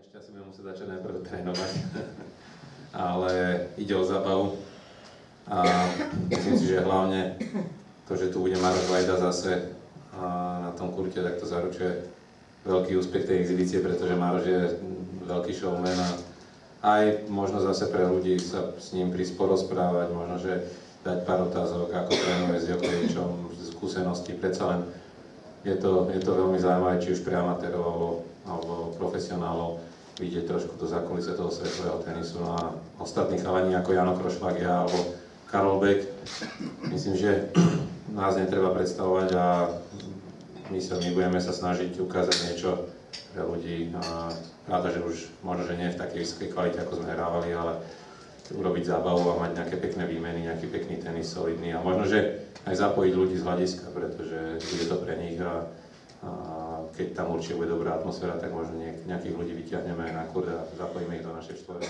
Ešte asi budem musieť začať najprv trénovať, ale ide o zábavu a myslím si, že hlavne to, že tu bude Maroš Vajda zase na tom kurte, tak to zaručuje veľký úspech tej exhibície, pretože Maroš je veľký showman a aj možno zase pre ľudí sa s ním prísť porozprávať, možno, že dať pár otázok, ako trénuje s Jokovičom, skúsenosti, predsa len je to veľmi zaujímavé, či už pre amatérov alebo profesionálov vidieť trošku do zákulisia toho svetového tenisu. No a ostatní chalani ako Jano Krošlák, ja alebo Karol Beck, myslím, že nás netreba predstavovať a my budeme sa snažiť ukázať niečo pre ľudí. Pravda, že už možno, že nie v takej vysokej kvalite, ako sme hrávali, ale urobiť zábavu a mať nejaké pekné výmeny, nejaký pekný tenis solidný a možno, že aj zapojiť ľudí z hľadiska, pretože bude to pre nich a keď tam určite bude dobrá atmosféra, tak možno nejakých ľudí vyťahneme aj na kurt a zapojíme ich do našej štvorky.